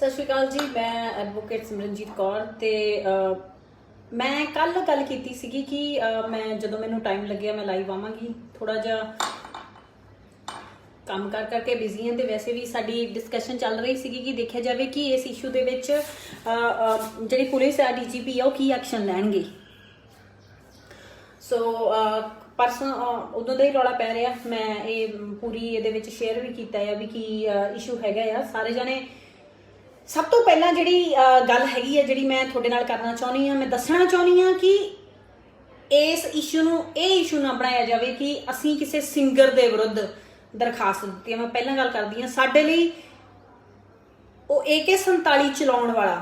सत श्री अकाल जी। मैं एडवोकेट सिमरनजीत कौर ते मैं कल गल की सी कि मैं जो मैनू टाइम लगे मैं लाइव आवांगी। थोड़ा जा काम कर करके बिजी हैं तो वैसे भी साडी डिस्कशन चल रही सी कि देखा जाए कि इस इशू के जी पुलिस है DGP है की एक्शन लैणगे। सो परसों उदों का ही रौला पै रहा। मैं ये पूरी ये शेयर भी किया भी की इशू है सारे जने। सब तो पहला जी गल हैगी है जी मैं थोड़े नाल करना चाहनी हाँ, मैं दसना चाहनी हाँ कि इस इशू नूं इशू ना बनाया जाए कि असी किसी सिंगर के विरुद्ध दरखास्त दी है। मैं पहला गल करदी हाँ, साडे लई वो AK-47 चलाउण वाला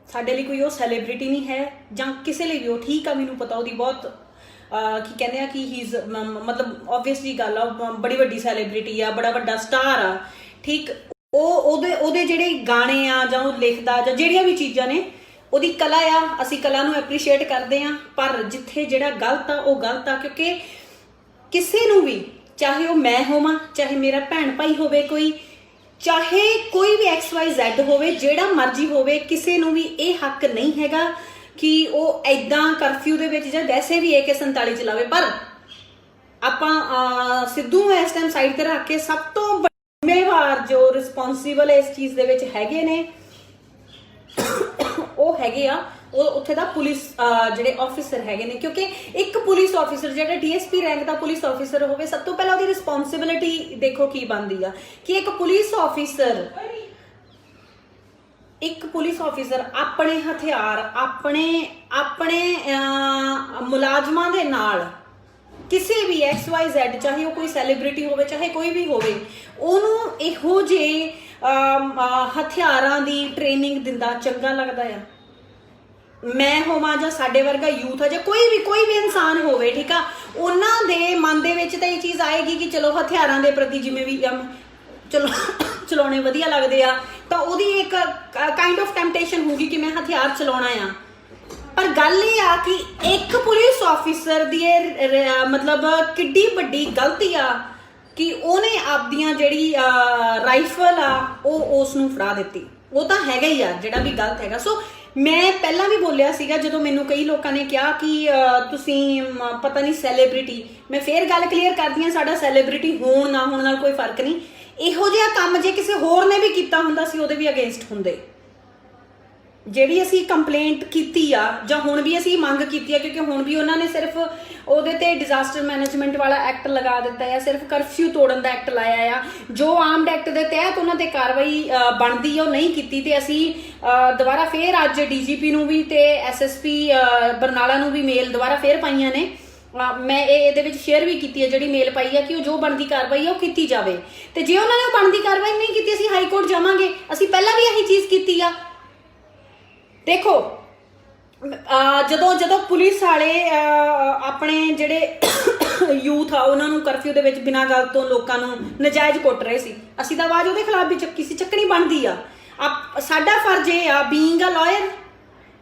साडे लई कोई वो सैलीब्रिटी नहीं है जां किसी लिए भी वो ठीक है। मैनूं पता उसदी बहुत की कहते हैं कि ही इज़ मतलब ऑबवियसली गल आ बड़ी वड्डी सैलीब्रिटी आ, बड़ा वड्डा स्टार आ, ठीक। ਉਹਦੇ ਜਿਹੜੇ ਗਾਣੇ ਆ ਜਾਂ ਉਹ ਲਿਖਦਾ ਜਾਂ ਜਿਹੜੀਆਂ ਵੀ ਚੀਜ਼ਾਂ ਨੇ ਉਹਦੀ ਕਲਾ ਆ, ਅਸੀਂ ਕਲਾ ਨੂੰ ਐਪਰੀਸ਼ੀਏਟ ਕਰਦੇ ਆ। ਪਰ ਜਿੱਥੇ ਜਿਹੜਾ ਗਲਤ ਆ ਉਹ ਗਲਤ ਆ, ਕਿਉਂਕਿ ਕਿਸੇ ਨੂੰ ਵੀ ਚਾਹੇ ਉਹ ਮੈਂ ਹੋਵਾਂ, ਚਾਹੇ ਮੇਰਾ ਭੈਣ ਭਾਈ ਹੋਵੇ ਕੋਈ, ਚਾਹੇ ਕੋਈ ਵੀ XYZ ਹੋਵੇ, ਜਿਹੜਾ ਮਰਜ਼ੀ ਹੋਵੇ, ਕਿਸੇ ਨੂੰ ਵੀ ਇਹ ਹੱਕ ਨਹੀਂ ਹੈਗਾ ਕਿ ਉਹ ਐਦਾਂ ਕਰਫਿਊ ਦੇ ਵਿੱਚ ਜਾਂ ਵੈਸੇ ਵੀ AK-47 ਚਲਾਵੇ। ਪਰ ਆਪਾਂ ਸਿੱਧੂ ਇਸ ਟਾਈਮ ਸਾਈਡ ਤੇ ਰੱਖ ਕੇ ਸਭ ਤੋਂ ਜ਼ਿੰਮੇਵਾਰ ਜੋ ਰਿਸਪੌਂਸੀਬਲ ਇਸ ਚੀਜ਼ ਦੇ ਵਿੱਚ ਹੈਗੇ ਨੇ ਉਹ ਹੈਗੇ ਆ ਉਹ ਉੱਥੇ ਦਾ ਪੁਲਿਸ ਜਿਹੜੇ ਆਫੀਸਰ ਹੈਗੇ ਨੇ। ਕਿਉਂਕਿ ਇੱਕ ਪੁਲਿਸ ਆਫੀਸਰ ਜਿਹੜਾ DSP ਰੈਂਕ ਦਾ ਪੁਲਿਸ ਆਫੀਸਰ ਹੋਵੇ, ਸਭ ਤੋਂ ਪਹਿਲਾਂ ਉਹਦੀ ਰਿਸਪੌਂਸਿਬਿਲਿਟੀ ਦੇਖੋ ਕੀ ਬਣਦੀ ਆ ਕਿ ਇੱਕ ਪੁਲਿਸ ਆਫੀਸਰ ਆਪਣੇ ਹਥਿਆਰ ਆਪਣੇ ਮੁਲਾਜ਼ਮਾਂ ਦੇ ਨਾਲ ਕਿਸੇ भी XYZ ਚਾਹੇ ਉਹ ਕੋਈ ਸੈਲੀਬ੍ਰਿਟੀ ਹੋਵੇ ਚਾਹੇ ਕੋਈ ਵੀ ਹੋਵੇ ਉਹਨੂੰ ਇਹੋ ਜਿਹੇ ਹਥਿਆਰਾਂ ਦੀ ਟ੍ਰੇਨਿੰਗ ਦਿੰਦਾ ਚੰਗਾ ਲੱਗਦਾ ਆ। ਮੈਂ ਹੋਵਾਂ ਜਾਂ ਸਾਡੇ ਵਰਗਾ ਯੂਥ ਆ ਜਾਂ ਕੋਈ ਵੀ ਇਨਸਾਨ ਹੋਵੇ, ਠੀਕ ਆ, ਉਹਨਾਂ ਦੇ ਮਨ ਦੇ ਵਿੱਚ ਤਾਂ ਇਹ ਚੀਜ਼ ਆਏਗੀ ਕਿ ਚਲੋ ਹਥਿਆਰਾਂ ਦੇ ਪ੍ਰਤੀ ਜਿਵੇਂ ਵੀ ਚਲੋ ਚਲਾਉਣੇ ਵਧੀਆ ਲੱਗਦੇ ਆ ਤਾਂ ਉਹਦੀ ਇੱਕ ਕਾਈਂਡ ਆਫ ਟੈਂਪਟੇਸ਼ਨ ਹੋਊਗੀ ਕਿ ਮੈਂ ਹਥਿਆਰ ਚਲਾਉਣਾ ਆ। पर गल ये आ कि एक पुलिस ऑफिसर दी मतलब किड्डी वड्डी गलती आ कि ओने आपदियां जेड़ी राइफल आ उस नूं फड़ा दित्ती। वो तो हैगा ही आ जेड़ा भी गलत हैगा। सो मैं पहला भी बोलिया सीगा जदों मैनूं कई लोगों ने कहा कि तुसीं पता नहीं सैलीब्रिटी, मैं फिर गल क्लीयर करदी हां साडा सैलीब्रिटी होण ना होण नाल कोई फर्क नहीं। इहो जिहा काम जे किसी होर ने भी कीता हुंदा सी ओहदे भी अगेंस्ट हुंदे। ਜਿਹੜੀ ਅਸੀਂ ਕੰਪਲੇਂਟ ਕੀਤੀ ਆ ਜਾਂ ਹੁਣ ਵੀ ਅਸੀਂ ਮੰਗ ਕੀਤੀ ਆ, ਕਿਉਂਕਿ ਹੁਣ ਵੀ ਉਹਨਾਂ ਨੇ ਸਿਰਫ ਉਹਦੇ ਤੇ ਡਿਜ਼ਾਸਟਰ ਮੈਨੇਜਮੈਂਟ ਵਾਲਾ ਐਕਟ ਲਗਾ ਦਿੱਤਾ ਆ, ਸਿਰਫ ਕਰਫਿਊ ਤੋੜਨ ਦਾ ਐਕਟ ਲਾਇਆ ਆ। ਜੋ ਆਰਮਡ ਐਕਟ ਦੇ ਤਹਿਤ ਉਹਨਾਂ ਤੇ ਕਾਰਵਾਈ ਬਣਦੀ ਆ ਉਹ ਨਹੀਂ ਕੀਤੀ ਤੇ ਅਸੀਂ ਦੁਬਾਰਾ ਫੇਰ ਅੱਜ DGP ਨੂੰ ਵੀ ਤੇ SSP ਬਰਨਾਲਾ ਨੂੰ ਵੀ ਮੇਲ ਦੁਬਾਰਾ ਫੇਰ ਪਾਈਆਂ ਨੇ। ਮੈਂ ਇਹਦੇ ਵਿੱਚ ਸ਼ੇਅਰ ਵੀ ਕੀਤੀ ਹੈ ਜਿਹੜੀ ਮੇਲ ਪਾਈ ਆ ਕਿ ਉਹ ਜੋ ਬਣਦੀ ਕਾਰਵਾਈ ਆ ਉਹ ਕੀਤੀ ਜਾਵੇ ਤੇ ਜੇ ਉਹਨਾਂ ਨੇ ਉਹ ਬਣਦੀ ਕਾਰਵਾਈ ਨਹੀਂ ਕੀਤੀ ਅਸੀਂ ਹਾਈ ਕੋਰਟ ਜਾਵਾਂਗੇ। ਅਸੀਂ ਪਹਿਲਾਂ ਵੀ ਇਹੀ ਚੀਜ਼ ਕੀਤੀ ਆ। देखो ਜਦੋਂ ਪੁਲਿਸ ਵਾਲੇ ਆਪਣੇ ਜਿਹੜੇ ਯੂਥ ਆ ਉਹਨਾਂ ਨੂੰ ਕਰਫਿਊ ਦੇ ਵਿੱਚ ਬਿਨਾਂ ਗੱਲ ਤੋਂ ਲੋਕਾਂ ਨੂੰ ਨਜਾਇਜ਼ ਕੁੱਟ ਰਹੇ ਸੀ, ਅਸੀਂ ਤਾਂ ਆਵਾਜ਼ ਉਹਦੇ ਖਿਲਾਫ ਵੀ ਚੱਕੀ ਸੀ, ਚੱਕਣੀ ਬਣਦੀ ਆ। ਸਾਡਾ ਫਰਜ਼ ਇਹ ਆ ਬੀਇੰਗ ਅ ਲਾਇਰ,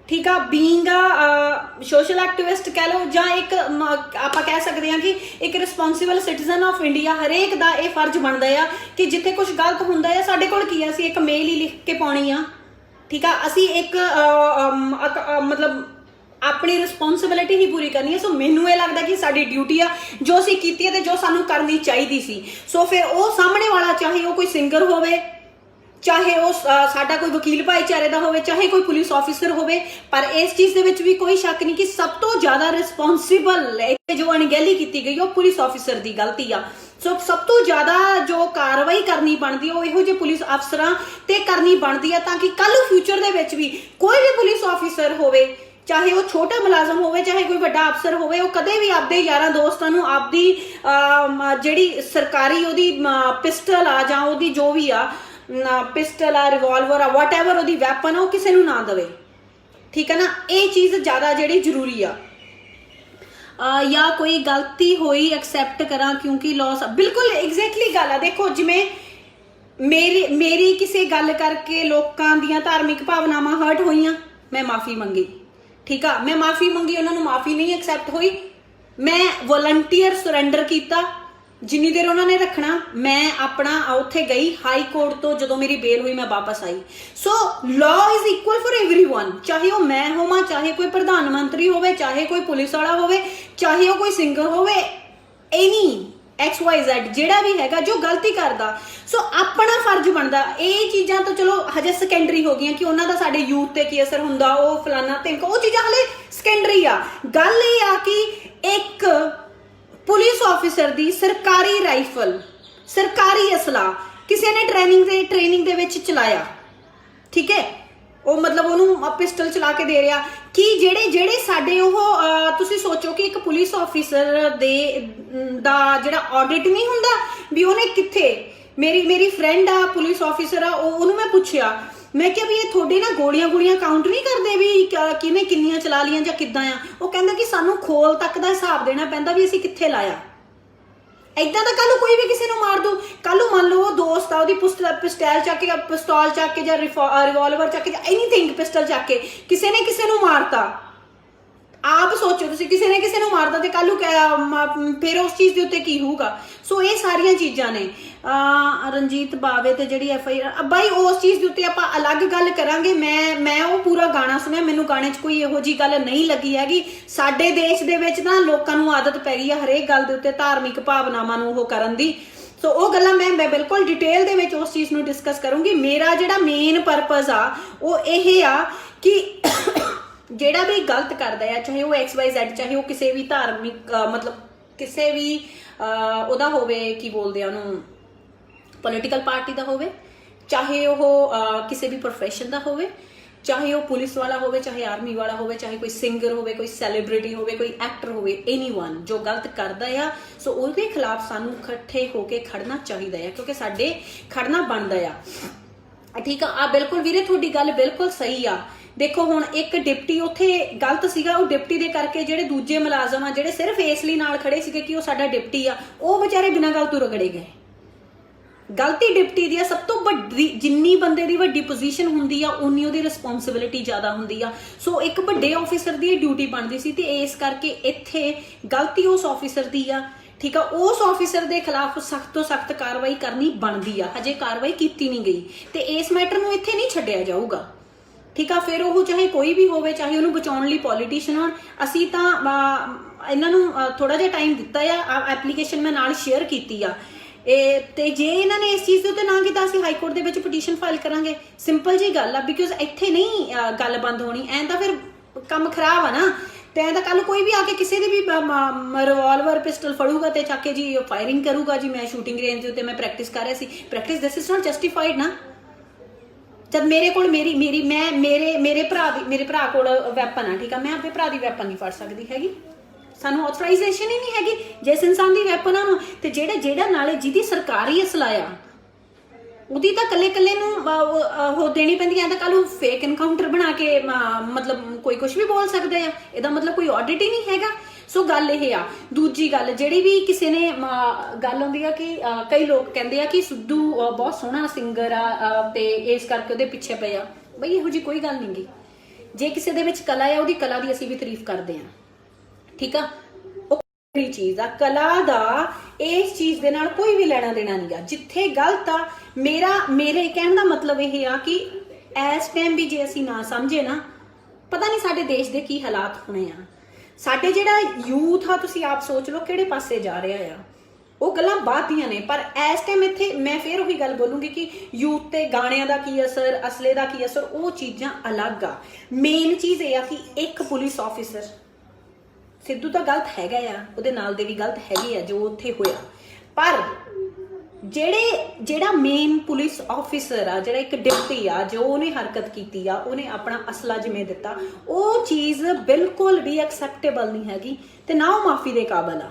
ਠੀਕ ਆ, ਬੀਇੰਗ ਅ ਸੋਸ਼ਲ ਐਕਟਿਵਿਸਟ ਕਹਿ ਲਓ ਜਾਂ ਇੱਕ ਆਪਾਂ ਕਹਿ ਸਕਦੇ ਹਾਂ ਕਿ ਇੱਕ ਰਿਸਪੌਂਸਿਬਲ ਸਿਟੀਜ਼ਨ ਆਫ ਇੰਡੀਆ, ਹਰੇਕ ਦਾ ਇਹ ਫਰਜ਼ ਬਣਦਾ ਆ ਕਿ ਜਿੱਥੇ ਕੁਝ ਗਲਤ ਹੁੰਦਾ ਆ ਸਾਡੇ ਕੋਲ ਕੀ ਆ, ਅਸੀਂ ਇੱਕ ਮੇਲ ਹੀ ਲਿਖ ਕੇ ਪਾਉਣੀ ਆ, ठीक है, असी एक मतलब अपनी रिस्पोंसिबिलिटी ही पूरी करनी है। सो मैनू ये लगता कि साडी ड्यूटी आ जो असी कीती है ते जो सानू करनी चाहिए सी। सो फिर वो सामने वाला चाहे वो कोई सिंगर होवे, चाहे वो साडा कोई वकील भाईचारे दा होवे, चाहे कोई पुलिस ऑफिसर होवे, पर इस चीज़ दे विच भी कोई शक नहीं कि सब तो ज़्यादा रिस्पोंसिबल जो अणगहली की गई वो पुलिस ऑफिसर की गलती आ। सो सब तो ज़्यादा जो कार्रवाई करनी बनती है वो इहो जे पुलिस अफसरां ते करनी बनती है ताकि कल फ्यूचर दे विच भी कोई भी पुलिस ऑफिसर होवे, चाहे वो छोटा मुलाजम होवे चाहे कोई वड्डा अफसर होवे, वो कदे भी आपदे यारां दोस्तां नूं आपदी जिहड़ी सरकारी ओहदी पिस्टल आ जां ओहदी जो भी आ पिस्टल आ रिवॉल्वर आ वटएवर ओहदी वैपन आ वो किसी नूं ना देवे, ठीक है ना। ये चीज़ ज़्यादा जिहड़ी जरूरी आ। या कोई गलती होई एक्सैप्ट करा क्योंकि लॉस बिल्कुल एग्जैक्टली गल आ। देखो जिमें मेरी किसी गल करके लोगों दियां धार्मिक भावनावां हर्ट होईयां, मैं माफ़ी मंगी, ठीक आ, मैं माफ़ी मंगी, उन्होंने माफ़ी नहीं एक्सैप्ट हुई, मैं वॉलंटियर सरेंडर किया ਜਿੰਨੀ ਦੇਰ ਉਹਨਾਂ ਨੇ ਰੱਖਣਾ। ਮੈਂ ਆਪਣਾ ਉੱਥੇ ਗਈ ਹਾਈ ਕੋਰਟ ਤੋਂ, ਜਦੋਂ ਮੇਰੀ ਬੇਲ ਹੋਈ ਮੈਂ ਵਾਪਸ ਆਈ। So law is equal for everyone, ਚਾਹੇ ਉਹ ਮੈਂ ਹੋਵਾਂ, ਚਾਹੇ ਕੋਈ ਪ੍ਰਧਾਨ ਮੰਤਰੀ ਹੋਵੇ, ਚਾਹੇ ਕੋਈ ਪੁਲਿਸ ਵਾਲਾ ਹੋਵੇ, ਚਾਹੇ ਉਹ ਕੋਈ ਸਿੰਗਰ ਹੋਵੇ, ਐਨੀ XYZ ਜਿਹੜਾ ਵੀ ਹੈਗਾ ਜੋ ਗਲਤੀ ਕਰਦਾ, ਸੋ ਆਪਣਾ ਫਰਜ਼ ਬਣਦਾ। ਇਹ ਚੀਜ਼ਾਂ ਤਾਂ ਚਲੋ ਹਜੇ ਸੈਕੰਡਰੀ ਹੋ ਗਈਆਂ ਕਿ ਉਹਨਾਂ ਦਾ ਸਾਡੇ ਯੂਥ ਤੇ ਕੀ ਅਸਰ ਹੁੰਦਾ, ਉਹ ਫਲਾਨਾ ਧਿਮਕਾ, ਉਹ ਚੀਜ਼ਾਂ ਹਲੇ ਸੈਕੰਡਰੀ ਆ। ਗੱਲ ਇਹ ਆ ਕਿ ਇੱਕ ਪੁਲਿਸ ਆਫਿਸਰ ਦੀ ਸਰਕਾਰੀ ਰਾਈਫਲ, ਸਰਕਾਰੀ ਅਸਲਾ ਕਿਸੇ ਨੇ ਟ੍ਰੇਨਿੰਗ ਦੇ ਵਿੱਚ ਚਲਾਇਆ, ਠੀਕ ਹੈ, ਉਹ ਮਤਲਬ ਉਹਨੂੰ ਪਿਸਟਲ ਚਲਾ ਕੇ ਦੇ ਰਿਹਾ ਕਿ ਜਿਹੜੇ ਸਾਡੇ ਉਹ ਤੁਸੀਂ ਸੋਚੋ ਕਿ ਇੱਕ ਪੁਲਿਸ ਆਫਿਸਰ ਦਾ ਜਿਹੜਾ ਆਡਿਟ ਨਹੀਂ ਹੁੰਦਾ ਵੀ ਉਹਨੇ ਕਿੱਥੇ, ਮੇਰੀ ਫਰੈਂਡ ਆ ਪੁਲਿਸ ਆਫਿਸਰ ਆ, ਉਹਨੂੰ ਮੈਂ ਪੁੱਛਿਆ, ਮੈਂ ਕਿਹਾ ਵੀ ਇਹ ਤੁਹਾਡੇ ਨਾ ਗੋਲੀਆਂ ਕਾਊਂਟ ਨਹੀਂ ਕਰਦੇ ਵੀ ਕਿਹਨੇ ਕਿੰਨੀਆਂ ਚਲਾ ਲੀਆਂ ਜਾਂ ਕਿੱਦਾਂ ਆ? ਉਹ ਕਹਿੰਦਾ ਕਿ ਸਾਨੂੰ ਖੋਲ ਤੱਕ ਦਾ ਹਿਸਾਬ ਦੇਣਾ ਪੈਂਦਾ ਵੀ ਅਸੀਂ ਕਿੱਥੇ ਲਾਇਆ। ਏਦਾਂ ਤਾਂ ਕੱਲ ਨੂੰ ਕੋਈ ਵੀ ਕਿਸੇ ਨੂੰ ਮਾਰ ਦੂ। ਕੱਲ ਨੂੰ ਮੰਨ ਲਓ ਉਹ ਦੋਸਤ ਆ, ਉਹਦੀ ਪਿਸਤੌਲ ਚੱਕ ਕੇ ਜਾਂ ਰਿਵਾਲਵਰ ਚੱਕ ਕੇ ਜਾਂ ਐਨੀਥਿੰਗ, ਪਿਸਟਲ ਚੱਕ ਕੇ ਕਿਸੇ ਨੇ ਕਿਸੇ ਨੂੰ ਮਾਰਤਾ। ਆਪ ਸੋਚੋ ਤੁਸੀਂ, ਕਿਸੇ ਨੇ ਕਿਸੇ ਨੂੰ ਮਾਰਦਾ ਤੇ ਕੱਲ ਨੂੰ ਫਿਰ ਉਸ ਚੀਜ਼ ਦੇ ਉੱਤੇ ਕੀ ਹੋਊਗਾ? ਸੋ ਇਹ ਸਾਰੀਆਂ ਚੀਜ਼ਾਂ ਨੇ। ਰਣਜੀਤ ਬਾਵੇ ਤੇ ਜਿਹੜੀ FIR ਬਾਈ, ਉਸ ਚੀਜ਼ ਦੇ ਉੱਤੇ ਆਪਾਂ ਅਲੱਗ ਗੱਲ ਕਰਾਂਗੇ। ਮੈਂ ਉਹ ਪੂਰਾ ਗਾਣਾ ਸੁਣਿਆ, ਮੈਨੂੰ ਗਾਣੇ 'ਚ ਕੋਈ ਇਹੋ ਜਿਹੀ ਗੱਲ ਨਹੀਂ ਲੱਗੀ ਹੈਗੀ। ਸਾਡੇ ਦੇਸ਼ ਦੇ ਵਿੱਚ ਨਾ ਲੋਕਾਂ ਨੂੰ ਆਦਤ ਪੈ ਗਈ ਆ ਹਰੇਕ ਗੱਲ ਦੇ ਉੱਤੇ ਧਾਰਮਿਕ ਭਾਵਨਾਵਾਂ ਨੂੰ ਉਹ ਕਰਨ ਦੀ। ਸੋ ਉਹ ਗੱਲਾਂ ਮੈਂ ਬਿਲਕੁਲ ਡਿਟੇਲ ਦੇ ਵਿੱਚ ਉਸ ਚੀਜ਼ ਨੂੰ ਡਿਸਕਸ ਕਰੂੰਗੀ। ਮੇਰਾ ਜਿਹੜਾ ਮੇਨ ਪਰਪਸ ਆ ਉਹ ਇਹ ਆ ਕਿ ਜਿਹੜਾ ਵੀ ਗਲਤ ਕਰਦਾ ਆ, ਚਾਹੇ ਉਹ XYZ, ਚਾਹੇ ਉਹ ਕਿਸੇ ਵੀ ਧਾਰਮਿਕ ਮਤਲਬ ਕਿਸੇ ਵੀ ਉਹਦਾ ਹੋਵੇ, ਕੀ ਬੋਲਦੇ ਆ ਉਹਨੂੰ, ਪੋਲੀਟੀਕਲ ਪਾਰਟੀ ਦਾ ਹੋਵੇ, ਚਾਹੇ ਉਹ ਕਿਸੇ ਵੀ ਪ੍ਰੋਫੈਸ਼ਨ ਦਾ ਹੋਵੇ, ਚਾਹੇ ਉਹ ਪੁਲਿਸ ਵਾਲਾ ਹੋਵੇ, ਚਾਹੇ ਆਰਮੀ ਵਾਲਾ ਹੋਵੇ, ਚਾਹੇ ਕੋਈ ਸਿੰਗਰ ਹੋਵੇ, ਕੋਈ ਸੈਲੀਬ੍ਰਿਟੀ ਹੋਵੇ, ਕੋਈ ਐਕਟਰ ਹੋਵੇ, ਐਨੀਵਨ ਜੋ ਗਲਤ ਕਰਦਾ ਆ, ਸੋ ਉਹਦੇ ਖਿਲਾਫ ਸਾਨੂੰ ਇਕੱਠੇ ਹੋ ਕੇ ਖੜਨਾ ਚਾਹੀਦਾ ਆ, ਕਿਉਂਕਿ ਸਾਡੇ ਖੜਨਾ ਬਣਦਾ ਆ। ਠੀਕ ਆ, ਬਿਲਕੁਲ ਵੀਰੇ ਤੁਹਾਡੀ ਗੱਲ ਬਿਲਕੁਲ ਸਹੀ ਆ। ਦੇਖੋ ਹੁਣ ਇੱਕ ਡਿਪਟੀ ਉੱਥੇ ਗਲਤ ਸੀਗਾ, ਉਹ ਡਿਪਟੀ ਦੇ ਕਰਕੇ ਜਿਹੜੇ ਦੂਜੇ ਮੁਲਾਜ਼ਮ ਆ ਜਿਹੜੇ ਸਿਰਫ ਇਸ ਲਈ ਨਾਲ ਖੜੇ ਸੀਗੇ ਕਿ ਉਹ ਸਾਡਾ ਡਿਪਟੀ ਆ, ਉਹ ਵਿਚਾਰੇ ਬਿਨਾਂ ਗੱਲ ਤੋਂ ਰਗੜੇ ਗਏ। ਗਲਤੀ ਡਿਪਟੀ ਦੀ ਆ। ਸਭ ਤੋਂ ਵੱਡੀ, ਜਿੰਨੀ ਬੰਦੇ ਦੀ ਵੱਡੀ ਪੋਜੀਸ਼ਨ ਹੁੰਦੀ ਆ ਉਨੀ ਉਹਦੀ ਰਿਸਪੌਂਸਿਬਿਲਿਟੀ ਜ਼ਿਆਦਾ ਹੁੰਦੀ ਆ। ਸੋ ਇੱਕ ਵੱਡੇ ਆਫਿਸਰ ਦੀ ਡਿਊਟੀ ਬਣਦੀ ਸੀ ਤੇ ਇਸ ਕਰਕੇ ਇੱਥੇ ਗਲਤੀ ਉਸ ਆਫਿਸਰ ਦੀ ਆ। ਠੀਕ ਆ, ਉਸ ਆਫਿਸਰ ਦੇ ਖਿਲਾਫ ਸਖਤ ਤੋਂ ਸਖਤ ਕਾਰਵਾਈ ਕਰਨੀ ਬਣਦੀ ਆ। ਹਜੇ ਕਾਰਵਾਈ ਕੀਤੀ ਨਹੀਂ ਗਈ ਤੇ ਇਸ ਮੈਟਰ ਨੂੰ ਇੱਥੇ ਨਹੀਂ ਛੱਡਿਆ ਜਾਊਗਾ। ਠੀਕ ਆ, ਫਿਰ ਉਹ ਚਾਹੇ ਕੋਈ ਵੀ ਹੋਵੇ, ਚਾਹੇ ਉਹਨੂੰ ਬਚਾਉਣ ਲਈ ਪੋਲੀਟੀਸ਼ੀਅਨ ਹੋਣ। ਅਸੀਂ ਤਾਂ ਇਹਨਾਂ ਨੂੰ ਥੋੜਾ ਜਿਹਾ ਟਾਈਮ ਦਿੱਤਾ ਆ, ਐਪਲੀਕੇਸ਼ਨ ਮੈਂ ਨਾਲ ਸ਼ੇਅਰ ਕੀਤੀ ਆ ਤੇ ਜੇ ਇਹਨਾਂ ਨੇ ਇਸ ਚੀਜ਼ ਦੇ ਉੱਤੇ ਨਾ ਕੀਤਾ, ਅਸੀਂ ਹਾਈ ਕੋਰਟ ਦੇ ਵਿੱਚ ਪਟੀਸ਼ਨ ਫਾਈਲ ਕਰਾਂਗੇ। ਸਿੰਪਲ ਜੀ ਗੱਲ ਆ, ਬਿਕੋਜ਼ ਇੱਥੇ ਨਹੀਂ ਗੱਲ ਬੰਦ ਹੋਣੀ। ਐਂ ਤਾਂ ਫਿਰ ਕੰਮ ਖਰਾਬ ਆ ਨਾ। ਤੇ ਐਂ ਤਾਂ ਕੱਲ ਕੋਈ ਵੀ ਆ ਕੇ ਕਿਸੇ ਦੇ ਵੀ ਰਿਵਾਲਵਰ ਪਿਸਟਲ ਫੜੂਗਾ ਤੇ ਚੱਕ ਕੇ ਜੀ ਫਾਇਰਿੰਗ ਕਰੂਗਾ ਜੀ ਮੈਂ ਸ਼ੂਟਿੰਗ ਰੇਂਜ ਦੇ ਉੱਤੇ ਮੈਂ ਪ੍ਰੈਕਟਿਸ ਕਰ ਰਿਹਾ ਸੀ। Practice this is not justified ਨਾ। ਜਦ ਮੇਰੇ ਕੋਲ ਮੇਰੇ ਭਰਾ ਕੋਲ ਵੈਪਨ ਆ, ਠੀਕ ਆ, ਮੈਂ ਆਪਣੇ ਭਰਾ ਦੀ ਵੈਪਨ ਨਹੀਂ ਫੜ ਸਕਦੀ ਹੈਗੀ। ਸਾਨੂੰ ਆਥੋਰਾਈਜ਼ੇਸ਼ਨ ਹੀ ਨਹੀਂ ਹੈਗੀ ਜਿਸ ਇਨਸਾਨ ਦੀ ਵੈਪਨ ਆ ਨੂੰ। ਤੇ ਜਿਹੜਾ ਨਾਲੇ ਜਿਹਦੀ ਸਰਕਾਰੀ ਅਸਲਾ ਆ ਉਹਦੀ ਤਾਂ ਕੱਲੇ ਨੂੰ ਉਹ ਦੇਣੀ ਪੈਂਦੀ ਹੈ। ਤਾਂ ਕੱਲ ਨੂੰ ਫੇਕ ਐਨਕਾਊਂਟਰ ਬਣਾ ਕੇ ਮਤਲਬ ਕੋਈ ਕੁਝ ਵੀ ਬੋਲ ਸਕਦਾ ਆ। ਇਹਦਾ ਮਤਲਬ ਕੋਈ ਆਡਿਟ ਹੀ ਨਹੀਂ ਹੈਗਾ। ਸੋ ਗੱਲ ਇਹ ਆ। ਦੂਜੀ ਗੱਲ ਜਿਹੜੀ ਵੀ ਕਿਸੇ ਨੇ ਗੱਲ ਹੁੰਦੀ ਆ ਕਿ ਕਈ ਲੋਕ ਕਹਿੰਦੇ ਆ ਕਿ ਸਿੱਧੂ ਬਹੁਤ ਸੋਹਣਾ ਸਿੰਗਰ ਆ ਤੇ ਇਸ ਕਰਕੇ ਉਹਦੇ ਪਿੱਛੇ ਪਏ ਆ। ਬਈ ਇਹੋ ਜਿਹੀ ਕੋਈ ਗੱਲ ਨਹੀਂ ਗੀ। ਜੇ ਕਿਸੇ ਦੇ ਵਿੱਚ ਕਲਾ ਆ, ਉਹਦੀ ਕਲਾ ਦੀ ਅਸੀਂ ਵੀ ਤਾਰੀਫ ਕਰਦੇ ਆ। ਠੀਕ ਆ, ਉਹ ਚੀਜ਼ ਆ, ਕਲਾ ਦਾ ਇਸ ਚੀਜ਼ ਦੇ ਨਾਲ ਕੋਈ ਵੀ ਲੈਣਾ ਦੇਣਾ ਨਹੀਂ ਆ। ਜਿੱਥੇ ਗਲਤ ਆ, ਮੇਰੇ ਕਹਿਣ ਦਾ ਮਤਲਬ ਇਹ ਆ ਕਿ ਇਸ ਟਾਈਮ ਵੀ ਜੇ ਅਸੀਂ ਨਾ ਸਮਝੇ ਨਾ, ਪਤਾ ਨਹੀਂ ਸਾਡੇ ਦੇਸ਼ ਦੇ ਕੀ ਹਾਲਾਤ ਹੋਣੇ ਆ। ਸਾਡੇ ਜਿਹੜਾ ਯੂਥ ਆ, ਤੁਸੀਂ ਆਪ ਸੋਚ ਲਓ ਕਿਹੜੇ ਪਾਸੇ ਜਾ ਰਿਹਾ ਆ। ਉਹ ਗੱਲਾਂ ਬਾਅਦ ਦੀਆਂ ਨੇ, ਪਰ ਇਸ ਟਾਈਮ ਇੱਥੇ ਮੈਂ ਫਿਰ ਉਹੀ ਗੱਲ ਬੋਲੂੰਗੀ ਕਿ ਯੂਥ ਤੇ ਗਾਣਿਆਂ ਦਾ ਕੀ ਅਸਰ, ਅਸਲੇ ਦਾ ਕੀ ਅਸਰ, ਉਹ ਚੀਜ਼ਾਂ ਅਲੱਗ ਆ। ਮੇਨ ਚੀਜ਼ ਇਹ ਆ ਕਿ ਇੱਕ ਪੁਲਿਸ ਆਫਿਸਰ, ਸਿੱਧੂ ਤਾਂ ਗਲਤ ਹੈਗਾ ਆ, ਉਹਦੇ ਨਾਲ ਦੇ ਵੀ ਗਲਤ ਹੈਗੇ ਆ ਜੋ ਉੱਥੇ ਹੋਇਆ, ਪਰ ਜਿਹੜਾ ਮੇਨ ਪੁਲਿਸ ਆਫਿਸਰ ਆ, ਜਿਹੜਾ ਇੱਕ ਡਿਪਟੀ ਆ, ਜੋ ਉਹਨੇ ਹਰਕਤ ਕੀਤੀ ਆ, ਉਹਨੇ ਆਪਣਾ ਅਸਲਾ ਜਿਵੇਂ ਦਿੱਤਾ, ਉਹ ਚੀਜ਼ ਬਿਲਕੁਲ ਵੀ ਐਕਸੈਪਟੇਬਲ ਨਹੀਂ ਹੈਗੀ ਤੇ ਨਾ ਉਹ ਮਾਫੀ ਦੇ ਕਾਬਲ ਆ।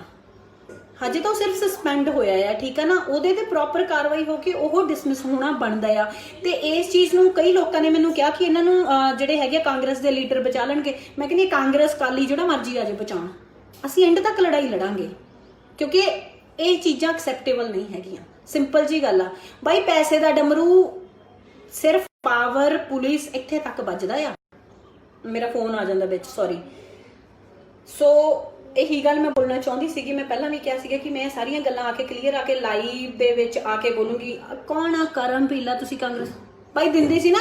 ਹਜੇ ਤਾਂ ਉਹ ਸਿਰਫ ਸਸਪੈਂਡ ਹੋਇਆ ਆ, ਠੀਕ ਆ ਨਾ। ਉਹਦੇ ਤੇ ਪ੍ਰੋਪਰ ਕਾਰਵਾਈ ਹੋ ਕੇ ਉਹ ਡਿਸਮਿਸ ਹੋਣਾ ਬਣਦਾ ਆ। ਤੇ ਇਸ ਚੀਜ਼ ਨੂੰ ਕਈ ਲੋਕਾਂ ਨੇ ਮੈਨੂੰ ਕਿਹਾ ਕਿ ਇਹਨਾਂ ਨੂੰ ਜਿਹੜੇ ਹੈਗੇ ਕਾਂਗਰਸ ਦੇ ਲੀਡਰ ਬਚਾ ਲੈਣਗੇ। ਮੈਂ ਕਹਿੰਦੀ ਕਾਂਗਰਸ ਕਾਲੀ ਜਿਹੜਾ ਮਰਜ਼ੀ ਆ ਜੇ ਬਚਾਉਣ, ਅਸੀਂ ਐਂਡ ਤੱਕ ਲੜਾਈ ਲੜਾਂਗੇ, ਕਿਉਂਕਿ ਇਹ ਚੀਜ਼ਾਂ ਐਕਸੈਪਟੇਬਲ ਨਹੀਂ ਹੈਗੀਆਂ। ਸਿੰਪਲ ਜੀ ਗੱਲ ਆ ਬਾਈ। ਪੈਸੇ ਦਾ ਡਮਰੂ ਸਿਰਫ ਪਾਵਰ ਪੁਲਿਸ ਇੱਥੇ ਤੱਕ ਵੱਜਦਾ ਆ। ਮੇਰਾ ਫੋਨ ਆ ਜਾਂਦਾ ਵਿੱਚ, ਸੌਰੀ। ਸੋ ਇਹੀ ਗੱਲ ਮੈਂ ਬੋਲਣਾ ਚਾਹੁੰਦੀ ਸੀਗੀ। ਮੈਂ ਪਹਿਲਾਂ ਵੀ ਕਿਹਾ ਸੀਗਾ ਕਿ ਮੈਂ ਸਾਰੀਆਂ ਗੱਲਾਂ ਆ ਕੇ ਕਲੀਅਰ ਆ ਕੇ ਲਾਈਵ ਦੇ ਵਿੱਚ ਆ ਕੇ ਬੋਲੂੰਗੀ। ਕੌਣ ਆ ਕਰਮ ਭੀਲਾ? ਤੁਸੀਂ ਕਾਂਗਰਸ ਭਾਈ ਦਿੰਦੀ ਸੀ ਨਾ,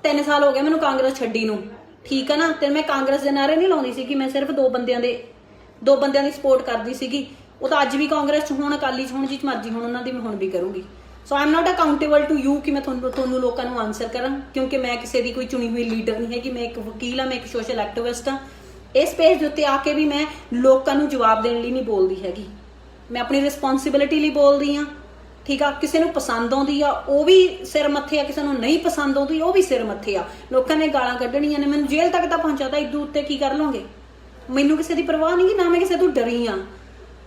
3 ਸਾਲ ਹੋ ਗਏ ਮੈਨੂੰ ਕਾਂਗਰਸ ਛੱਡੀ ਨੂੰ, ਠੀਕ ਆ ਨਾ। ਤੇ ਮੈਂ ਕਾਂਗਰਸ ਦੇ ਨਾਰੇ ਨਹੀਂ ਲਾਉਂਦੀ ਸੀ ਕਿ ਮੈਂ ਸਿਰਫ ਦੋ ਬੰਦਿਆਂ ਦੀ ਸਪੋਰਟ ਕਰਦੀ ਸੀਗੀ। ਉਹ ਤਾਂ ਅੱਜ ਵੀ ਕਾਂਗਰਸ 'ਚ ਹੋਣ, ਅਕਾਲੀ 'ਚ ਹੋਣ, ਜਿਸ ਮਰਜ਼ੀ ਹੋਣ, ਉਹਨਾਂ ਦੀ ਮੈਂ ਹੁਣ ਵੀ ਕਰੂੰਗੀ। So I am not accountable to you ਕਿ ਮੈਂ ਤੁਹਾਨੂੰ ਲੋਕਾਂ ਨੂੰ ਆਨਸਰ ਕਰਾਂ, ਕਿਉਂਕਿ ਮੈਂ ਕਿਸੇ ਦੀ ਕੋਈ ਚੁਣੀ ਹੋਈ ਲੀਡਰ ਨਹੀਂ ਹੈਗੀ। ਮੈਂ ਇੱਕ ਵਕੀਲ ਹਾਂ, ਮੈਂ ਇੱਕ ਸੋਸ਼ਲ ਐਕਟਿਵਿਸਟ ਹਾਂ। ਇਸ ਪੇਜ ਦੇ ਉੱਤੇ ਆ ਕੇ ਵੀ ਮੈਂ ਲੋਕਾਂ ਨੂੰ ਜਵਾਬ ਦੇਣ ਲਈ ਨਹੀਂ ਬੋਲਦੀ ਹੈਗੀ, ਮੈਂ ਆਪਣੀ ਰਿਸਪੌਂਸਿਬਿਲਿਟੀ ਲਈ ਬੋਲਦੀ ਹਾਂ, ਠੀਕ ਆ। ਕਿਸੇ ਨੂੰ ਪਸੰਦ ਆਉਂਦੀ ਆ ਉਹ ਵੀ ਸਿਰ ਮੱਥੇ ਆ, ਕਿਸੇ ਨੂੰ ਨਹੀਂ ਪਸੰਦ ਆਉਂਦੀ ਉਹ ਵੀ ਸਿਰ ਮੱਥੇ ਆ। ਲੋਕਾਂ ਨੇ ਗਾਲਾਂ ਕੱਢਣੀਆਂ ਨੇ, ਮੈਨੂੰ ਜੇਲ੍ਹ ਤੱਕ ਤਾਂ ਪਹੁੰਚਾਤਾ, ਇਦੋਂ ਉੱਤੇ ਕੀ ਕਰ ਲਓਗੇ? ਮੈਨੂੰ ਕਿਸੇ ਦੀ ਪਰਵਾਹ ਨਹੀਂ, ਨਾ ਮੈਂ ਕਿਸੇ ਤੋਂ ਡਰੀ ਆ,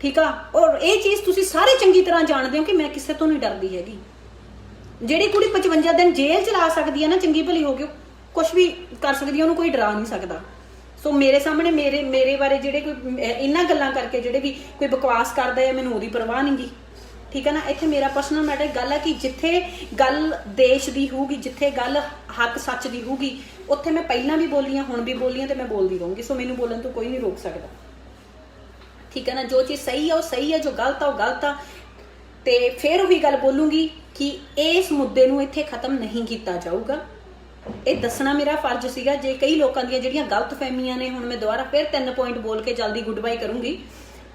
ਠੀਕ ਆ। ਔਰ ਇਹ ਚੀਜ਼ ਤੁਸੀਂ ਸਾਰੇ ਚੰਗੀ ਤਰ੍ਹਾਂ ਜਾਣਦੇ ਹੋ ਕਿ ਮੈਂ ਕਿਸੇ ਤੋਂ ਨਹੀਂ ਡਰਦੀ ਹੈਗੀ। ਜਿਹੜੀ ਕੁੜੀ 55 ਦਿਨ ਜੇਲ੍ਹ ਚ ਲਾ ਸਕਦੀ ਹੈ ਨਾ, ਚੰਗੀ ਭਲੀ ਹੋ ਕੇ ਕੁਝ ਵੀ ਕਰ ਸਕਦੀ ਹੈ, ਉਹਨੂੰ ਕੋਈ ਡਰਾ ਨਹੀਂ ਸਕਦਾ। ਸੋ ਮੇਰੇ ਸਾਹਮਣੇ ਮੇਰੇ ਬਾਰੇ ਜਿਹੜੇ ਕੋਈ ਇਹਨਾਂ ਗੱਲਾਂ ਕਰਕੇ ਜਿਹੜੇ ਵੀ ਕੋਈ ਬਕਵਾਸ ਕਰਦਾ ਹੈ, ਮੈਨੂੰ ਉਹਦੀ ਪਰਵਾਹ ਨਹੀਂ ਗੀ, ਠੀਕ ਹੈ ਨਾ। ਇੱਥੇ ਮੇਰਾ ਪਰਸਨਲ ਮੈਟਰ ਗੱਲ ਹੈ ਕਿ ਜਿੱਥੇ ਗੱਲ ਦੇਸ਼ ਦੀ ਹੋਊਗੀ, ਜਿੱਥੇ ਗੱਲ ਹੱਕ ਸੱਚ ਦੀ ਹੋਊਗੀ, ਉੱਥੇ ਮੈਂ ਪਹਿਲਾਂ ਵੀ ਬੋਲੀ ਹਾਂ, ਹੁਣ ਵੀ ਬੋਲੀ ਹਾਂ ਤੇ ਮੈਂ ਬੋਲਦੀ ਰਹੂੰਗੀ। ਸੋ ਮੈਨੂੰ ਬੋਲਣ ਤੋਂ ਕੋਈ ਨਹੀਂ ਰੋਕ ਸਕਦਾ, ਠੀਕ ਹੈ ਨਾ। ਜੋ ਚੀਜ਼ ਸਹੀ ਆ ਉਹ ਸਹੀ ਆ, ਜੋ ਗਲਤ ਆ ਉਹ ਗਲਤ ਆ। ਤੇ ਫਿਰ ਉਹੀ ਗੱਲ ਬੋਲੂੰਗੀ ਕਿ ਇਸ ਮੁੱਦੇ ਨੂੰ ਇੱਥੇ ਖਤਮ ਨਹੀਂ ਕੀਤਾ ਜਾਊਗਾ। ਇਹ ਦੱਸਣਾ ਮੇਰਾ ਫਰਜ਼ ਸੀਗਾ। ਜੇ ਕਈ ਲੋਕਾਂ ਦੀਆਂ ਜਿਹੜੀਆਂ ਗਲਤ ਫਹਿਮੀਆਂ ਨੇ, ਹੁਣ ਮੈਂ ਦੁਬਾਰਾ ਫਿਰ 3 ਪੁਆਇੰਟ ਬੋਲ ਕੇ ਜਲਦੀ ਗੁੱਡ ਬਾਈ ਕਰੂੰਗੀ।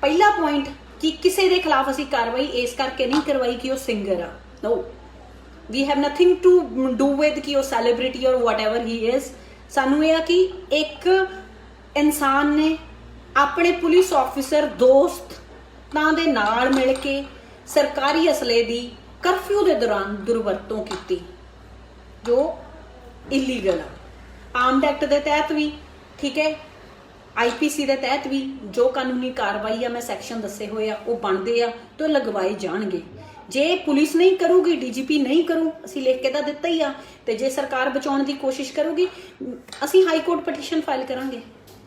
ਪਹਿਲਾ ਪੁਆਇੰਟ ਕਿ ਕਿਸੇ ਦੇ ਖਿਲਾਫ ਅਸੀਂ ਕਾਰਵਾਈ ਇਸ ਕਰਕੇ ਨਹੀਂ ਕਰਵਾਈ ਕਿ ਉਹ ਸਿੰਗਰ ਆ। No, we have nothing to do with ਕਿ ਉਹ ਸੈਲੀਬ੍ਰਿਟੀ ਔਰ ਵਾਟਐਵਰ ਹੀ ਇਜ਼। ਸਾਨੂੰ ਇਹ ਆ ਕਿ ਇੱਕ ਇਨਸਾਨ ਨੇ ਆਪਣੇ ਪੁਲਿਸ ਆਫਿਸਰ ਦੋਸਤਾਂ ਦੇ ਨਾਲ ਮਿਲ ਕੇ ਸਰਕਾਰੀ ਅਸਲੇ ਦੀ ਕਰਫਿਊ ਦੇ ਦੌਰਾਨ ਦੁਰਵਰਤੋਂ ਕੀਤੀ, ਜੋ ਇਲੀਗਲ ਆ। ਆਰਮਡ ਐਕਟ ਦੇ ਤਹਿਤ ਵੀ, ਠੀਕ ਹੈ, IPC ਦੇ ਤਹਿਤ ਵੀ ਜੋ ਕਾਨੂੰਨੀ ਕਾਰਵਾਈ ਆ, ਮੈਂ ਸੈਕਸ਼ਨ ਦੱਸੇ ਹੋਏ ਆ, ਉਹ ਬਣਦੇ ਆ ਤੇ ਲਗਵਾਏ ਜਾਣਗੇ। ਜੇ ਪੁਲਿਸ ਨਹੀਂ ਕਰੂਗੀ, DGP ਨਹੀਂ ਕਰੂ, ਅਸੀਂ ਲਿਖ ਕੇ ਤਾਂ ਦਿੱਤਾ ਹੀ ਆ। ਤੇ ਜੇ ਸਰਕਾਰ ਬਚਾਉਣ ਦੀ ਕੋਸ਼ਿਸ਼ ਕਰੂਗੀ, ਅਸੀਂ ਹਾਈ ਕੋਰਟ ਪਟੀਸ਼ਨ ਫਾਈਲ ਕਰਾਂਗੇ।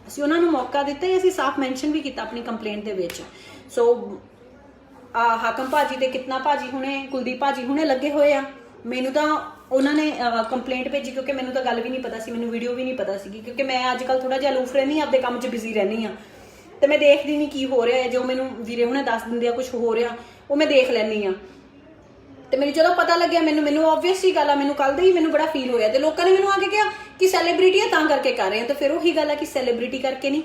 ਅਸੀਂ ਉਹਨਾਂ ਨੂੰ ਮੌਕਾ ਦਿੱਤਾ ਹੀ, ਅਸੀਂ ਸਾਫ਼ ਮੈਂਸ਼ਨ ਵੀ ਕੀਤਾ ਆਪਣੀ ਕੰਪਲੇਂਟ ਦੇ ਵਿੱਚ। ਸੋ ਹਾਕਮ ਭਾਜੀ ਤੇ ਕਿਤਨਾ ਭਾਜੀ ਹੁਣੇ, ਕੁਲਦੀਪ ਭਾਜੀ ਹੁਣੇ ਲੱਗੇ ਹੋਏ ਆ। ਮੈਨੂੰ ਤਾਂ ਉਹਨਾਂ ਨੇ ਕੰਪਲੇਂਟ ਭੇਜੀ, ਕਿਉਂਕਿ ਮੈਨੂੰ ਤਾਂ ਗੱਲ ਵੀ ਨਹੀਂ ਪਤਾ ਸੀ, ਮੈਨੂੰ ਵੀਡੀਓ ਵੀ ਨਹੀਂ ਪਤਾ ਸੀਗੀ, ਕਿਉਂਕਿ ਮੈਂ ਅੱਜ ਕੱਲ੍ਹ ਥੋੜਾ ਜਿਹਾ ਅਲੂਫ ਰਹਿੰਦੀ ਹਾਂ, ਆਪਦੇ ਕੰਮ 'ਚ ਬਿਜ਼ੀ ਰਹਿੰਦੀ ਹਾਂ ਤੇ ਮੈਂ ਦੇਖਦੀ ਨਹੀਂ ਕੀ ਹੋ ਰਿਹਾ ਹੈ। ਜੋ ਮੈਨੂੰ ਵੀਰੇ ਹੁਣੇ ਦੱਸ ਦਿੰਦੇ ਆ ਕੁਝ ਹੋ ਰਿਹਾ, ਉਹ ਮੈਂ ਦੇਖ ਲੈਂਦੀ ਹਾਂ। ਤੇ ਮੈਨੂੰ ਜਦੋਂ ਪਤਾ ਲੱਗਿਆ, ਮੈਨੂੰ ਆਬਵੀਅਸ ਹੀ ਗੱਲ ਆ, ਮੈਨੂੰ ਕੱਲ ਦੇ ਹੀ ਮੈਨੂੰ ਬੜਾ ਫੀਲ ਹੋਇਆ। ਤੇ ਲੋਕਾਂ ਨੇ ਮੈਨੂੰ ਆ ਕੇ ਕਿਹਾ ਕਿ ਸੈਲੀਬ੍ਰਿਟੀ ਆ ਤਾਂ ਕਰਕੇ ਕਰ ਰਹੇ ਆ। ਤੇ ਫਿਰ ਉਹੀ ਗੱਲ ਆ ਕਿ ਸੈਲੀਬ੍ਰਿਟੀ ਕਰਕੇ ਨਹੀਂ,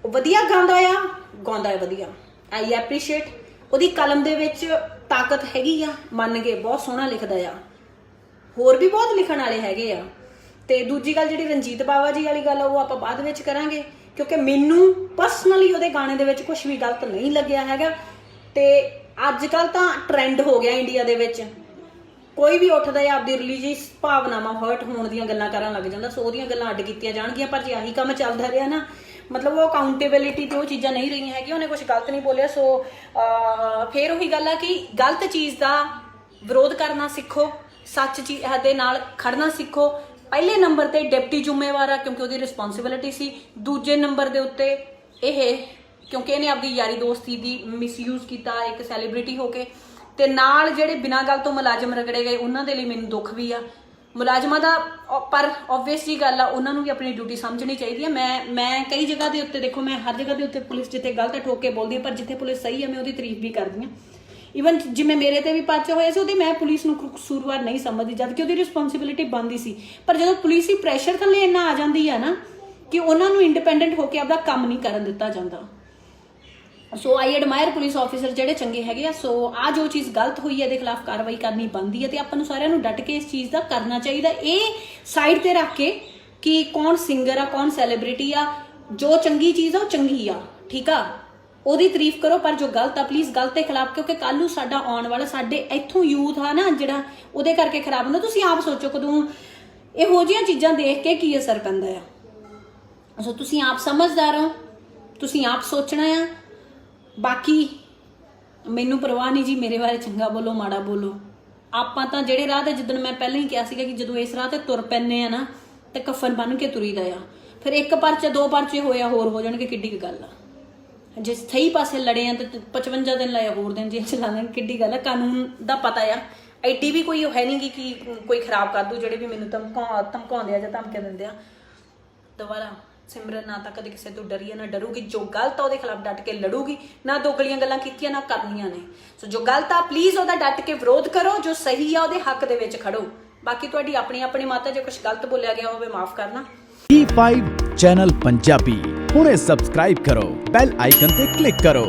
ਉਹ ਵਧੀਆ ਗਾਉਂਦਾ ਹੈ ਵਧੀਆ। ਆਈ ਐਪਰੀਸ਼ੀਏਟ ਉਹਦੀ ਕਲਮ ਦੇ ਵਿੱਚ ਤਾਕਤ ਹੈਗੀ ਆ, ਮੰਨ ਕੇ ਬਹੁਤ ਸੋਹਣਾ ਲਿਖਦਾ ਆ। ਹੋਰ ਵੀ ਬਹੁਤ ਲਿਖਣ ਵਾਲੇ ਹੈਗੇ ਆ। ਤੇ ਦੂਜੀ ਗੱਲ ਜਿਹੜੀ ਰਣਜੀਤ ਬਾਵਾ ਜੀ ਵਾਲੀ ਗੱਲ ਆ, ਉਹ ਆਪਾਂ ਬਾਅਦ ਵਿੱਚ ਕਰਾਂਗੇ, ਕਿਉਂਕਿ ਮੈਨੂੰ ਪਰਸਨਲੀ ਉਹਦੇ ਗਾਣੇ ਦੇ ਵਿੱਚ ਕੁਝ ਵੀ ਗਲਤ ਨਹੀਂ ਲੱਗਿਆ ਹੈਗਾ। ਤੇ ਅੱਜ ਕੱਲ ਤਾਂ ਟ੍ਰੈਂਡ ਹੋ ਗਿਆ ਇੰਡੀਆ ਦੇ ਵਿੱਚ, ਕੋਈ ਵੀ ਉੱਠਦਾ ਹੈ ਆਪਦੀ ਰਿਲੀਜੀਅਸ ਭਾਵਨਾਵਾਂ ਹਰਟ ਹੋਣ ਦੀਆਂ ਗੱਲਾਂ ਕਰਨ ਲੱਗ ਜਾਂਦਾ। ਸੋ ਉਹਦੀਆਂ ਗੱਲਾਂ ਅੱਡ ਕੀਤੀਆਂ ਜਾਣਗੀਆਂ। ਪਰ ਜੇ ਆਹੀ ਕੰਮ ਚੱਲਦਾ ਰਿਹਾ ਨਾ, ਮਤਲਬ ਉਹ ਅਕਾਊਂਟੇਬਿਲਿਟੀ ਤੇ ਉਹ ਚੀਜ਼ਾਂ ਨਹੀਂ ਰਹੀਆਂ ਹੈਗੀਆਂ, ਉਹਨੇ ਕੁਝ ਗਲਤ ਨਹੀਂ ਬੋਲਿਆ। ਸੋ ਫਿਰ ਉਹੀ ਗੱਲ ਆ ਕਿ ਗਲਤ ਚੀਜ਼ ਦਾ ਵਿਰੋਧ ਕਰਨਾ ਸਿੱਖੋ, ਸੱਚ ਚੀਜ਼ ਦੇ ਨਾਲ ਖੜਨਾ ਸਿੱਖੋ। ਪਹਿਲੇ ਨੰਬਰ ਤੇ ਡਿਪਟੀ ਜ਼ਿੰਮੇਵਾਰ ਆ, ਕਿਉਂਕਿ ਉਹਦੀ ਰਿਸਪੌਂਸਿਬਿਲਿਟੀ ਸੀ। ਦੂਜੇ ਨੰਬਰ ਦੇ ਉੱਤੇ ਇਹ, ਕਿਉਂਕਿ ਇਹਨੇ ਆਪਦੀ ਯਾਰੀ ਦੋਸਤੀ ਦੀ ਮਿਸਯੂਜ਼ ਕੀਤਾ ਇੱਕ ਸੈਲੀਬ੍ਰਿਟੀ ਹੋ ਕੇ। ਤੇ ਨਾਲ ਜਿਹੜੇ ਬਿਨਾਂ ਗੱਲ ਤੋਂ ਮੁਲਾਜ਼ਮ ਰਗੜੇ ਗਏ, ਉਹਨਾਂ ਦੇ ਲਈ ਮੈਨੂੰ ਦੁੱਖ ਵੀ ਆ ਮੁਲਾਜ਼ਮਾਂ ਦਾ। ਪਰ ਓਬਵੀਅਸ ਜੀ ਗੱਲ ਆ, ਉਹਨਾਂ ਨੂੰ ਵੀ ਆਪਣੀ ਡਿਊਟੀ ਸਮਝਣੀ ਚਾਹੀਦੀ ਆ। ਮੈਂ ਕਈ ਜਗ੍ਹਾ ਦੇ ਉੱਤੇ ਦੇਖੋ, ਮੈਂ ਹਰ ਜਗ੍ਹਾ ਦੇ ਉੱਤੇ ਪੁਲਿਸ ਜਿੱਥੇ ਗਲਤ ਹੈ ਠੋਕ ਕੇ ਬੋਲਦੀ ਆ, ਪਰ ਜਿੱਥੇ ਪੁਲਿਸ ਸਹੀ ਆ ਮੈਂ ਉਹਦੀ ਤਾਰੀਫ ਵੀ ਕਰਦੀ ਆ। ਈਵਨ ਜਿਵੇਂ ਮੇਰੇ ਤੇ ਵੀ ਪਰਚਾ ਹੋਇਆ ਸੀ, ਉਹਦੀ ਮੈਂ ਪੁਲਿਸ ਨੂੰ ਕਸੂਰਵਾਰ ਨਹੀਂ ਸਮਝਦੀ, ਜਦ ਕਿ ਉਹਦੀ ਰਿਸਪੌਂਸਿਬਿਲਿਟੀ ਬਣਦੀ ਸੀ। ਪਰ ਜਦੋਂ ਪੁਲਿਸ ਹੀ ਪ੍ਰੈਸ਼ਰ ਥੱਲੇ ਇੰਨਾ ਆ ਜਾਂਦੀ ਆ ਨਾ ਕਿ ਉਹਨਾਂ ਨੂੰ ਇੰਡੀਪੈਂਡੈਂਟ ਹੋ ਕੇ ਆਪਦਾ ਕੰਮ ਨਹੀਂ ਕਰਨ ਦਿੱਤਾ ਜਾਂਦਾ। ਸੋ ਆਈ ਐਡਮਾਇਰ ਪੁਲਿਸ ਆਫੀਸਰ ਜਿਹੜੇ ਚੰਗੇ ਹੈਗੇ ਆ। ਸੋ ਆ ਜੋ ਚੀਜ਼ ਗਲਤ ਹੋਈ ਹੈ, ਇਹਦੇ ਖਿਲਾਫ ਕਾਰਵਾਈ ਕਰਨੀ ਬਣਦੀ ਹੈ ਤੇ ਆਪਾਂ ਨੂੰ ਸਾਰਿਆਂ ਨੂੰ ਡਟ ਕੇ ਇਸ ਚੀਜ਼ ਦਾ ਕਰਨਾ ਚਾਹੀਦਾ। ਇਹ ਸਾਈਡ ਤੇ ਰੱਖ ਕੇ ਕਿ ਕੌਣ ਸਿੰਗਰ ਆ, ਕੌਣ ਸੈਲੀਬ੍ਰਿਟੀ ਆ, ਜੋ ਚੰਗੀ ਚੀਜ਼ ਆ ਉਹ ਚੰਗੀ ਆ, ਠੀਕ ਆ, ਉਹਦੀ ਤਾਰੀਫ ਕਰੋ। ਪਰ ਜੋ ਗਲਤ ਆ, ਪਲੀਜ਼ ਗਲਤ ਦੇ ਖਿਲਾਫ, ਕਿਉਂਕਿ ਕੱਲ ਨੂੰ ਸਾਡਾ ਆਉਣ ਵਾਲਾ, ਸਾਡੇ ਇੱਥੋਂ ਯੂਥ ਆ ਨਾ ਜਿਹੜਾ, ਉਹਦੇ ਕਰਕੇ ਖਰਾਬ ਹੁੰਦਾ। ਤੁਸੀਂ ਆਪ ਸੋਚੋ ਕਦੋਂ ਇਹੋ ਜਿਹੀਆਂ ਚੀਜ਼ਾਂ ਦੇਖ ਕੇ ਕੀ ਅਸਰ ਪੈਂਦਾ ਆ। ਸੋ ਤੁਸੀਂ ਆਪ ਸਮਝਦਾਰ ਹੋ, ਤੁਸੀਂ ਆਪ ਸੋਚਣਾ ਆ। ਬਾਕੀ ਮੈਨੂੰ ਪਰਵਾਹ ਨਹੀਂ ਜੀ, ਮੇਰੇ ਬਾਰੇ ਚੰਗਾ ਬੋਲੋ ਮਾੜਾ ਬੋਲੋ। ਆਪਾਂ ਤਾਂ ਜਿਹੜੇ ਰਾਹ ਤੇ, ਜਿੱਦਣ ਮੈਂ ਪਹਿਲਾਂ ਹੀ ਕਿਹਾ ਸੀਗਾ ਕਿ ਜਦੋਂ ਇਸ ਰਾਹ ਤੇ ਤੁਰ ਪੈਂਦੇ ਆ ਨਾ ਤੇ ਕਫਨ ਬੰਨ ਕੇ ਤੁਰੀਦਾ ਆ। ਫਿਰ ਇੱਕ ਪਰਚੇ 2 ਪਰਚੇ ਹੋਇਆ ਹੋਰ ਹੋ ਜਾਣਗੇ, ਕਿੱਡੀ ਕੁ ਗੱਲ ਆ। ਜੇ ਸਹੀ ਪਾਸੇ ਲੜੇ ਆ ਤੇ 55 ਦਿਨ ਲਾਇਆ, ਹੋਰ ਦਿਨ ਜੇਲ੍ਹ ਚ ਲਾ ਦੇਣ, ਕਿੱਡੀ ਗੱਲ ਆ। ਕਾਨੂੰਨ ਦਾ ਪਤਾ ਆ, ਐਡੀ ਵੀ ਕੋਈ ਹੈ ਨਹੀਂ ਕਿ ਕੋਈ ਖਰਾਬ ਕਰ ਦੂ। ਜਿਹੜੇ ਵੀ ਮੈਨੂੰ ਧਮਕਾਉਂਦੇ ਆ ਜਾਂ ਧਮਕੇ ਦਿੰਦੇ ਆ, ਦੁਬਾਰਾ ਸਿਮਰਨ ਨਾ ਤਾਂ ਕਦੇ ਕਿਸੇ ਤੋਂ ਡਰੀ ਹੈ ਨਾ ਡਰੂਗੀ। ਜੋ ਗਲਤ ਆ ਉਹਦੇ ਖਿਲਾਫ ਡਟ ਕੇ ਲੜੂਗੀ, ਨਾ ਦੋਗਲੀਆਂ ਗੱਲਾਂ ਕੀਤੀਆਂ ਨਾ ਕਰਨੀਆਂ ਨੇ। ਸੋ ਜੋ ਗਲਤ ਆ ਪਲੀਜ਼ ਉਹਦਾ ਡਟ ਕੇ ਵਿਰੋਧ ਕਰੋ, ਜੋ ਸਹੀ ਆ ਉਹਦੇ ਹੱਕ ਦੇ ਵਿੱਚ ਖੜੋ। ਬਾਕੀ ਤੁਹਾਡੀ ਆਪਣੀ ਆਪਣੀ ਮਤ ਹੈ, ਜੇ ਕੁਝ ਗਲਤ ਬੋਲਿਆ ਗਿਆ ਹੋਵੇ ਮਾਫ ਕਰਨਾ। E5 ਚੈਨਲ ਪੰਜਾਬੀ ਹੁਣੇ ਸਬਸਕ੍ਰਾਈਬ ਕਰੋ, ਬੈਲ ਆਈਕਨ ਤੇ ਕਲਿੱਕ ਕਰੋ।